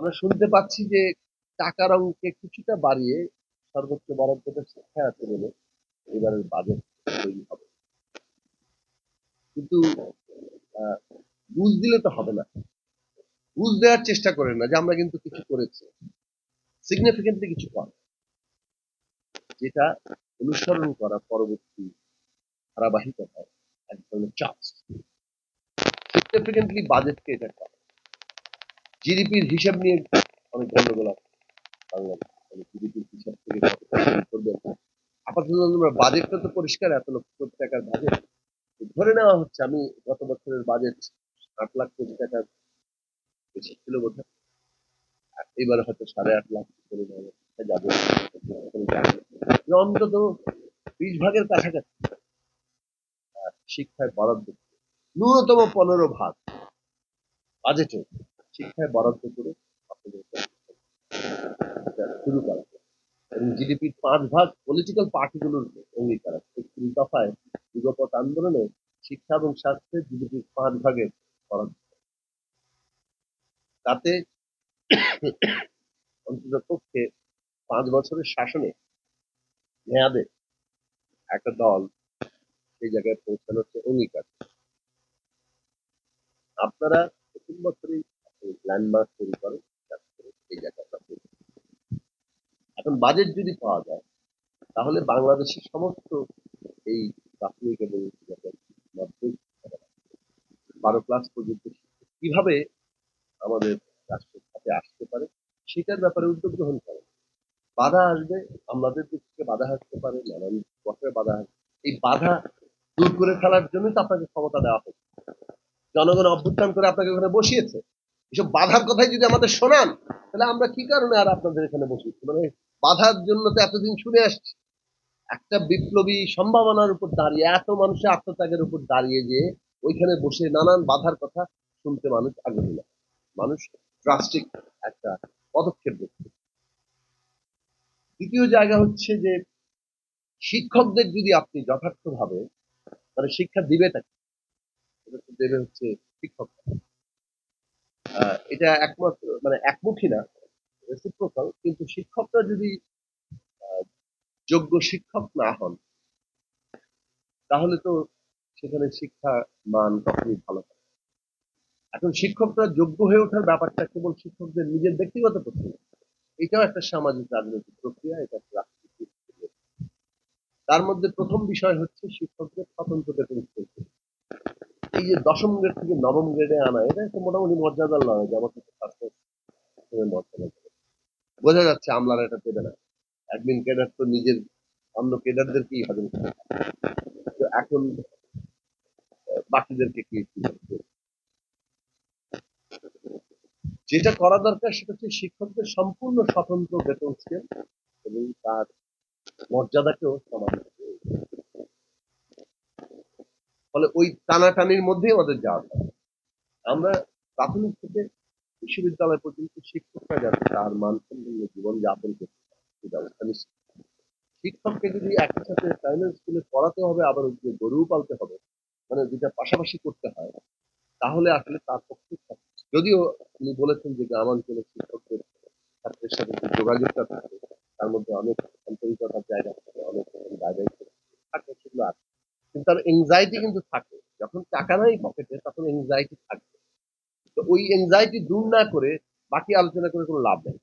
আমরা শুনতে পাচ্ছি যে টাকার অঙ্কে কিছুটা বাড়িয়ে সর্বোচ্চ বরাদ্দটা শিক্ষায় আছে বলে এবারের বাজেট তৈরি হবে। কিন্তু আহ, বুঝ দিলে তো হবে না, বুঝ দেওয়ার চেষ্টা করেন না যে আমরা কিন্তু কিছু করেছি, সিগনিফিকেন্টলি কিছু করা, যেটা অনুসরণ করা পরবর্তী ধারাবাহিকতায় এক ধরনের চাপ। সিগনিফিকেন্টলি বাজেটকে এটা করা, জিডিপির হিসাব নিয়ে অনেক গন্ডগোল আছে বাংলাদেশ, মানে জিডিপির হিসাব থেকে কতটা করবেন। আপাতত আমরা বাজেটটা তো পরিষ্কার, এত লক্ষ কোটি টাকার বাজেট ধরে নেওয়া হচ্ছে। আমি গত বছরের বাজেট 8 লাখ কোটি টাকার বেশি ছিল বোধ হয়, এবার হয়তো 8.5 লাখ করে যাবে, অন্তত 20 ভাগের কাছাকাছি শিক্ষায় বরাদ্দ, ন্যূনতম 15 ভাগ বাজেটে শিক্ষায় বরাদ্দ করে আপনাদের শুরু করা এবং জিডিপির 5 ভাগ পলিটিক্যাল পার্টিগুলোর অঙ্গীকার আছে। 31 দফায় যুগপৎ আন্দোলনে শিক্ষা এবং স্বাস্থ্যে জিডিপির 5 ভাগের বরাদ্দ, তাতে অন্তত পক্ষে 5 বছরের শাসনে মেয়াদে একটা দল সেই জায়গায় পৌঁছানোর যে অঙ্গীকার। আপনারা প্রথম বছরই ল্যান্ডমার্ক তৈরি করেন, এই জায়গাটা। এখন বাজেট যদি পাওয়া যায় তাহলে বাংলাদেশের সমস্ত এই প্রাথমিক এবং মাধ্যমিক 12 ক্লাস পর্যন্ত কিভাবে আমাদের রাষ্ট্রের সাথে আসতে পারে সেটার ব্যাপারে উদ্যোগ গ্রহণ করে। বাধা আসবে, আমাদের দিক থেকে বাধা আসতে পারে, নানান বছরে বাধা আসবে। এই বাধা দূর করে ফেলার জন্যই তো আপনাকে ক্ষমতা দেওয়া হচ্ছে, জনগণ অভ্যুত্থান করে আপনাকে ওখানে বসিয়েছে। এসব বাধার কথাই যদি আমাদের শোনান তাহলে আমরা কি কারণে আর আপনাদের এখানে বসিয়েছি? মানে বাধার জন্য তো এতদিন শুনে আসছি। একটা বিপ্লবী সম্ভাবনার উপর দাঁড়িয়ে, এত মানুষের আত্মত্যাগের উপর দাঁড়িয়ে যে ওইখানে বসে নানান বাধার কথা শুনতে মানুষ আগ্রহী না, মানুষ ড্রাস্টিক একটা পদক্ষেপ নিচ্ছে। দ্বিতীয় জায়গা হচ্ছে যে শিক্ষকদের যদি আপনি যথার্থভাবে, মানে শিক্ষা দিবেটা কি? এটা তো দেবে হচ্ছে শিক্ষক। এটা একমাত্র মানে একমুখী না, রেসিপ্রোকাল। কিন্তু শিক্ষকরা যদি আহ, যোগ্য শিক্ষক না হন তাহলে তো সেখানে শিক্ষা মান কখনই ভালো হয়। এখন শিক্ষকরা যোগ্য হয়ে ওঠার ব্যাপারটা কেবল শিক্ষকদের নিজের ব্যক্তিগত প্রক্রিয়া, এটাও একটা সামাজিক রাজনৈতিক প্রক্রিয়া, এটা একটা রাজনৈতিক প্রক্রিয়া। তার মধ্যে প্রথম বিষয় হচ্ছে শিক্ষকদের স্বতন্ত্র বেতন স্কেল। এই যে 10ম গ্রেড থেকে 9ম গ্রেডে আনা, এটা একটা মোটামুটি মর্যাদার নয়, যেমন মর্যাদা। বোঝা যাচ্ছে আমলারা এটা দেবে না, অ্যাডমিন ক্যাডার তো নিজের অন্য ক্যাডারদেরকেই হজম করে। তো এখন বাকিদেরকে কি যেটা করা দরকার সেটা হচ্ছে শিক্ষকদের সম্পূর্ণ স্বতন্ত্র বেতন স্কেল এবং তার মর্যাদাকেও সমান। ফলে ওই টানাটানির মধ্যেই আমাদের যাওয়া দরকার। আমরা প্রাথমিক থেকে বিশ্ববিদ্যালয় পর্যন্ত শিক্ষকরা যাতে তার মানসম্পন্ন জীবন যাপন করতে পারে সেই ব্যবস্থা নিশ্চিত। শিক্ষককে যদি একই সাথে প্রাইমারি স্কুলে পড়াতে হবে, আবার ওদিকে গরুও পালতে হবে, মানে দুটা পাশাপাশি করতে হয়, তাহলে আসলে তার পক্ষে যদিও তিনি বলেছেন যে গ্রামাঞ্চলের শিক্ষকদের ছাত্রের সাথে যে যোগাযোগটা থাকে তার মধ্যে অনেক আন্তরিকতার জায়গা থাকে, অনেক জায়গায় থাকে, সেগুলো আছে। কিন্তু তার এংজাইটি কিন্তু থাকে, যখন টাকা নাই পকেটে তখন এংজাইটি থাকে। তো ওই এংজাইটি দূর না করে বাকি আলোচনা করে কোনো লাভ নেই।